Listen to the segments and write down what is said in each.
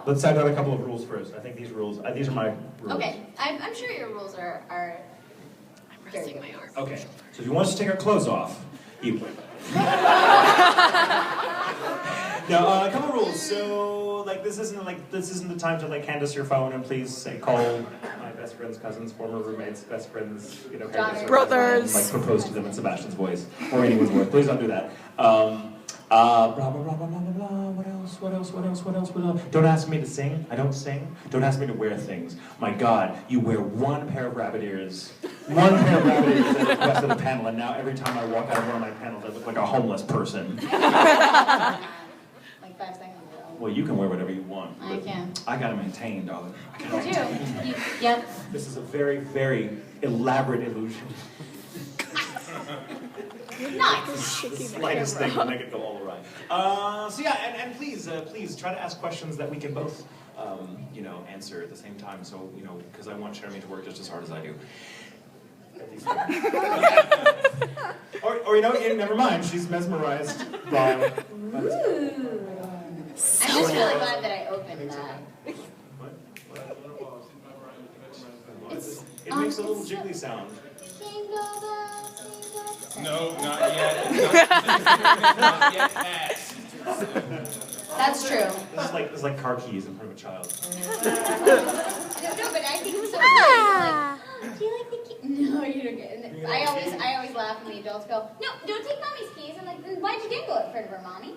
Let's set out a couple of rules first. I think these rules, these are my rules. Okay, I'm sure your rules are I'm resting my arm. Okay, so if you want us to take our clothes off, you win. Now, a couple of rules. So, like, this isn't the time to like hand us your phone and please say call my best friend's cousins, former roommates, best friends, hairdresser, brothers, and, like propose to them in Sebastian's voice or anyone's voice. Please don't do that. Blah blah blah blah blah blah. What else? Don't ask me to sing. I don't sing. Don't ask me to wear things. My God, you wear one pair of rabbit ears. One pair of rabbit ears at the request of the panel, and now every time I walk out of one of my panels, I look like a homeless person. like 5 seconds ago. Well, you can wear whatever you want. I can. I gotta maintain, darling. I gotta You do. Yep. This is a very, very elaborate illusion. Nice. The slightest thing will make it go all awry. So yeah, and please try to ask questions that we can both, answer at the same time. So, because I want Cherami to work just as hard as I do. or never mind. She's mesmerized by. Ooh. I'm just really glad that I opened that. What? It makes a little jiggly sound. No, not yet. Not yet passed. That's true. This is like car keys in front of a child. No, but I think it's so funny. Do you like the key? No, you don't get it. I always laugh when the adults go, no, don't take mommy's keys. I'm like, then why'd you dangle it in front of her, mommy?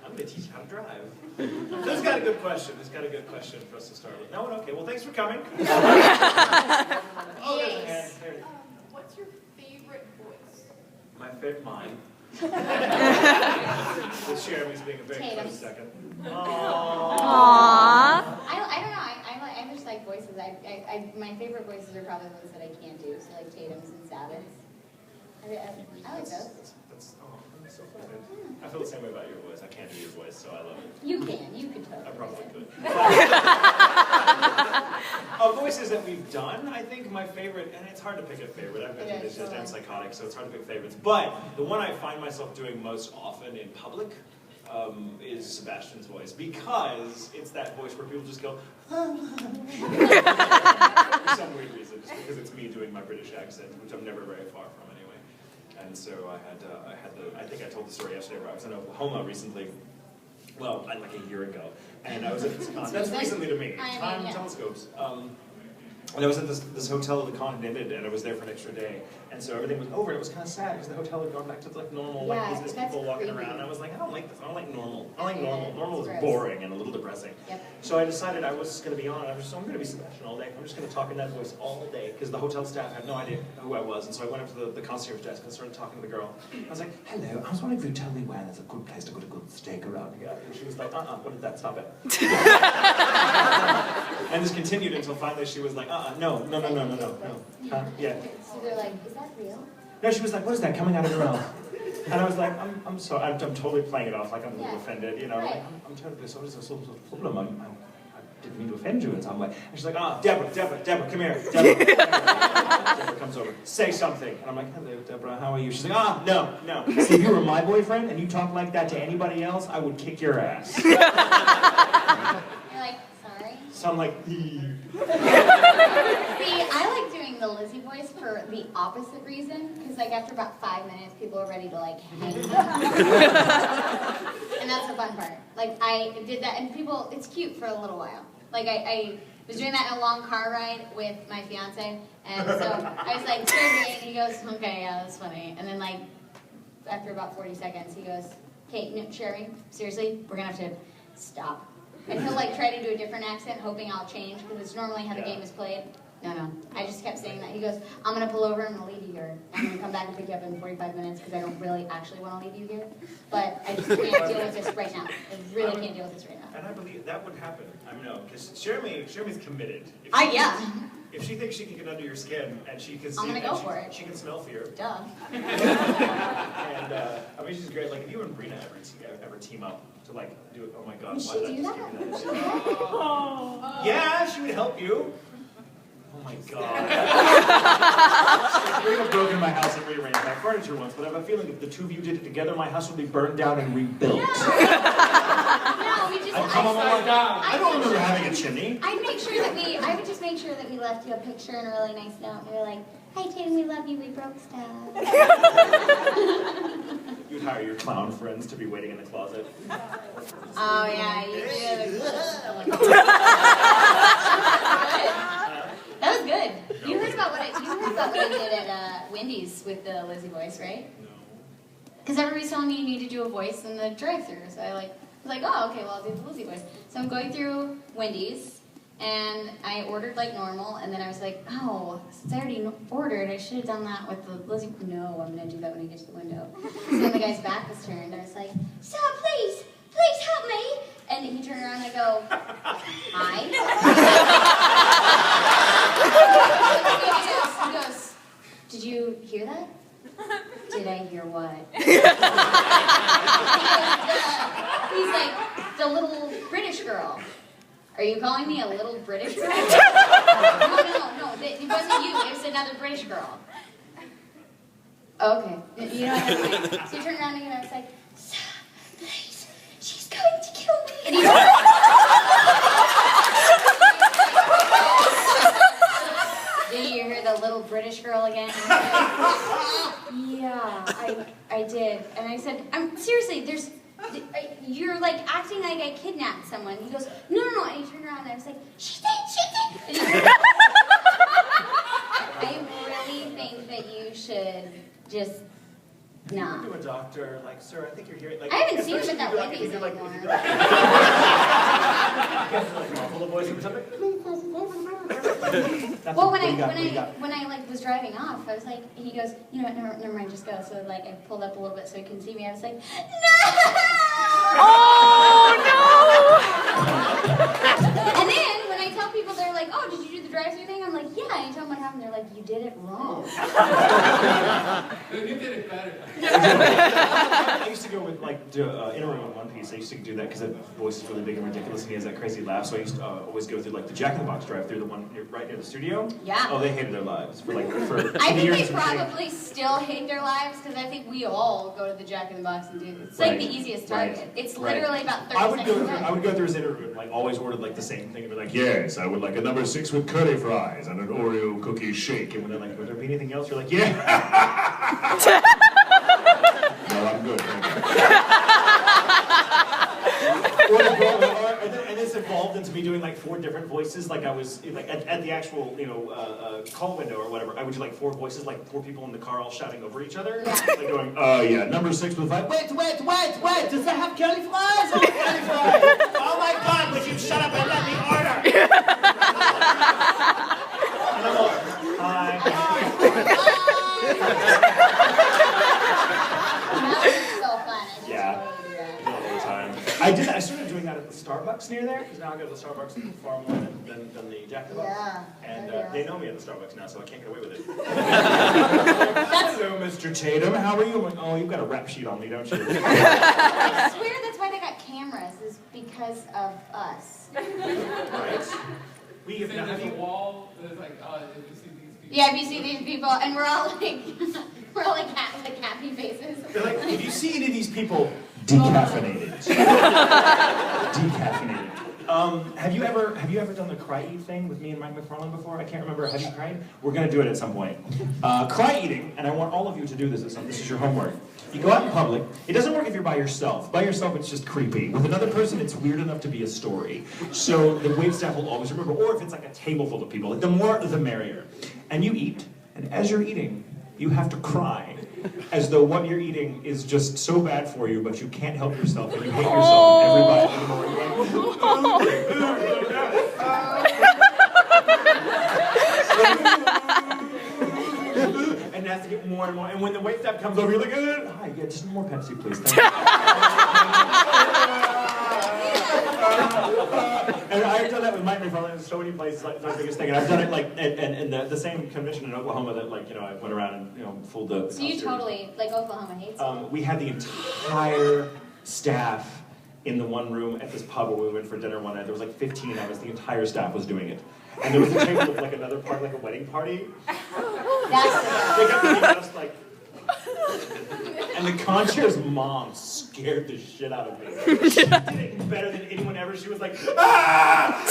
I'm going to teach you how to drive. This got a good question. This got a good question for us to start with. No one? Okay, well, thanks for coming. Yes. What's your favorite voice? My favorite, mine. With Cherami's being a very close second. Aww. Aww. I don't know. I just like voices. My favorite voices are probably the ones that I can't do. So like Tatum's and Sabbath's. I like those. I'm so flattered. I feel the same way about your voice. I can't do your voice, so I love it. You can. You could totally. I probably could. Voices that we've done, I think my favorite, and it's hard to pick a favorite. I've been through this, I'm psychotic, so it's hard to pick favorites. But the one I find myself doing most often in public is Sebastian's voice, because it's that voice where people just go, for some weird reason, just because it's me doing my British accent, which I'm never very far from anyway. And so I think I told the story yesterday where I was in Oklahoma recently. Well, like a year ago, and I was at this con. That's recently to me. Time telescopes. And I was at this hotel. The con had ended, and I was there for an extra day, and so everything was over. It was kind of sad because the hotel had gone back to like normal, like business people walking around. And I was like, I don't like this. I don't like normal. I don't like normal. Normal is boring and a little depressing. Yep. So I decided I was going to be on. I'm going to be Sebastian all day. I'm just going to talk in that voice all day because the hotel staff had no idea who I was, and so I went up to the concierge desk and started talking to the girl. I was like, hello. I was wondering if you'd tell me where there's a good place to get a good steak around here. And she was like, what did that? Stop it. And this continued until finally she was like, no. Yeah. So they're like, is that real? No, she was like, what is that coming out of your mouth? And I was like, I'm sorry, I'm totally playing it off like I'm a little offended, Right. Like, I'm terribly sorry, there's some sort of problem. I didn't mean to offend you in some way. And she's like, Deborah, come here. Deborah comes over, say something. And I'm like, hello, Deborah, how are you? She's like, no. See, if you were my boyfriend and you talked like that to anybody else, I would kick your ass. You're like, sorry? So I'm like, See, I like doing the Lizzie voice for the opposite reason, because like after about 5 minutes, people are ready to like hang up. And that's the fun part. Like I did that, and people, it's cute for a little while. Like I was doing that in a long car ride with my fiance, and so I was like, Cherami, and he goes, okay, yeah, that's funny. And then like after about 40 seconds, he goes, okay, no, Cherami, seriously, we're gonna have to stop. And he'll like try to do a different accent, hoping I'll change, because it's normally how the game is played. No. I just kept saying that. He goes, I'm going to pull over, I'm going to leave you here. I'm going to come back and pick you up in 45 minutes, because I don't really actually want to leave you here. But I just can't deal with this right now. I really can't deal with this right now. and I believe that would happen. I know, because Cherami's committed. If she thinks she can get under your skin and she can see, I'm gonna go for it. She can smell fear. Duh. And I mean, she's great. Like, if you and Brina ever team up to like do it, oh my God, Would why she did I do just that? give you that? Yeah, she would help you. Oh my God. Brina broke into my house and rearranged my furniture once, but I have a feeling if the two of you did it together, my house would be burned down and rebuilt. No, upside down. I don't remember having a chimney. I would just make sure that we left you a picture and a really nice note. And we were like, "Hi Tatum, we love you. We broke stuff." You'd hire your clown friends to be waiting in the closet. Oh yeah, you did. That was good. You heard about what I did at Wendy's with the Lizzie voice, right? No. Because everybody's telling me you need to do a voice in the drive-thru, so I was like, oh, okay, well, I'll do the Lizzie voice. So I'm going through Wendy's, and I ordered like normal, and then I was like, oh, since I already ordered, I should have done that with the Lizzie. No, I'm going to do that when I get to the window. So then the guy's back was turned, I was like, sir, please help me. And he turned around and I go, hi. He goes, did you hear that? Did I hear what? He's like, the little British girl. Are you calling me a little British girl? No, it wasn't you. It was another British girl. Okay. You know what I mean? So he turned around and I was like, sir, please, she's going to kill me. And he did you hear the little British girl again? Yeah, I did. And I said, seriously, you're like acting like I kidnapped someone. He goes, no. And he turned around and I was like, she did. And I really think that you should just not. To a doctor, like, sir, I think you're hearing. Like, I haven't seen him at that Wendy's if you're like, anymore. muffle the voice or something. Well, when I like was driving off, I was like, he goes, you know what, never mind, just go. So like I pulled up a little bit so he couldn't see me. I was like, no! Oh And then when I tell people, they're like, oh, did you do the drive-thru thing? I'm like, yeah. And you tell them what happened, they're like, you did it wrong. You did it better. I used to go with like interview in One Piece. I used to do that because that voice is really big and ridiculous, and he has that crazy laugh. So I used to always go through like the Jack in the Box drive-through, the one right near the studio. Yeah. Oh, they hated their lives for I think years. they probably still hate their lives because I think we all go to the Jack in the Box and do it. It's like the easiest target. Right. It's literally about 30 I would seconds. go through his interview and like always ordered like the same thing and be like, yes, I would like a number 6 with curly fries and an Oreo cookie shake. And when they're like, would there be anything else? You're like, yeah. No, I'm good. Thank you. And this evolved into me doing like 4 different voices. Like I was like at the actual call window or whatever. I would do like 4 voices, like 4 people in the car all shouting over each other, like going, yeah, number 6 with 5. Wait. Does that have curly fries? Oh, curly fries. Oh my God! Would you shut up and let me order? And I'm like, hi. So fun. Yeah. Totally do that. All the time. I started doing that at the Starbucks near there, because now I go to the Starbucks far more than the Jack in the Box. Yeah. And That'd be they know me at the Starbucks now, so I can't get away with it. That's Hello, Mr. Tatum. How are you? I'm like, oh, you've got a rap sheet on me, don't you? I swear that's why they got cameras, is because of us. Right? We have There's a nothing. wall. There's like, if you see these people. Yeah, if you see these people, and we're all like happy faces. They're like, if you see any of these people, decaffeinated. Decaffeinated. Have you ever done the cry eat thing with me and Mike McFarlane before? I can't remember. Have you cried? We're gonna do it at some point. Cry eating, and I want all of you to do this. This is your homework. You go out in public. It doesn't work if you're by yourself. By yourself, it's just creepy. With another person, it's weird enough to be a story. So the waitstaff will always remember. Or if it's like a table full of people, like the more the merrier. And you eat, and as you're eating, you have to cry. As though what you're eating is just so bad for you, but you can't help yourself, and you hate yourself in every bite anymore. And it has to get more and more. And when the waitstaff comes over, you're like, hi, yeah, just more Pepsi, please. Thank you. And I've done that with Mike McFarlane in so many places. Like, it's our biggest thing. And I've done it like in the same convention in Oklahoma that I went around and fooled the. So you totally like Oklahoma hates it. We had the entire staff in the one room at this pub where we went for dinner one night. There was like 15 of us. The entire staff was doing it. And there was a table of like another part, like a wedding party. That's They got to be just like. And the concierge mom scared the shit out of me. She did it better than anyone ever. whenever she was like, ah!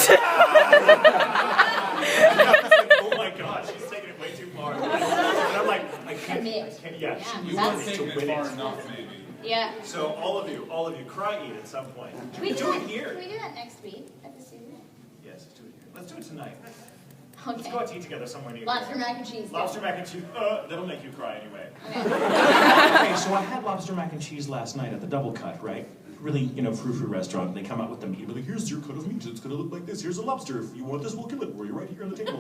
Oh my God, she's taking it way too far. And I'm like, I can't, yeah, You wants weren't to taking win it far it. enough, maybe. Yeah. So all of you, cry eat at some point. Can we Do it here. Can we do that next week at the studio? Yes, let's do it here. Let's do it tonight. Okay. Let's go out to eat together somewhere near Lobster here. mac and cheese. Lobster mac and cheese. That'll make you cry anyway. Okay. Okay, so I had lobster mac and cheese last night at the Double Cut, right? Really, frou-frou restaurant. They come out with the meat. They're like, here's your cut of meat. It's gonna look like this. Here's a lobster. If you want this, we'll kill it for you right here on the table.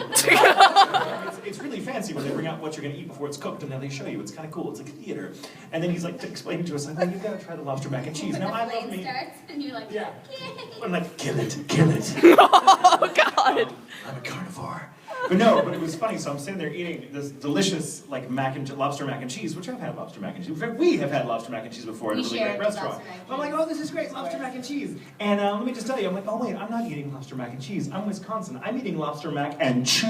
It's really fancy when they bring out what you're gonna eat before it's cooked, and then they show you. It's kind of cool. It's like a theater. And then he's like explaining to us, like, well, you've got to try the lobster mac and cheese. When Now the I love flame meat. starts and you're like, Yeah. I'm like, kill it, kill it. Oh, God. I'm a carnivore. But it was funny. So I'm sitting there eating this delicious like lobster mac and cheese, which I've had lobster mac and cheese. In fact, we have had lobster mac and cheese before at a We really shared great restaurant. lobster mac and I'm like, cheese. oh, this is great, lobster mac and cheese. And let me just tell you, I'm like, oh wait, I'm not eating lobster mac and cheese. I'm Wisconsin. I'm eating lobster mac and cheese.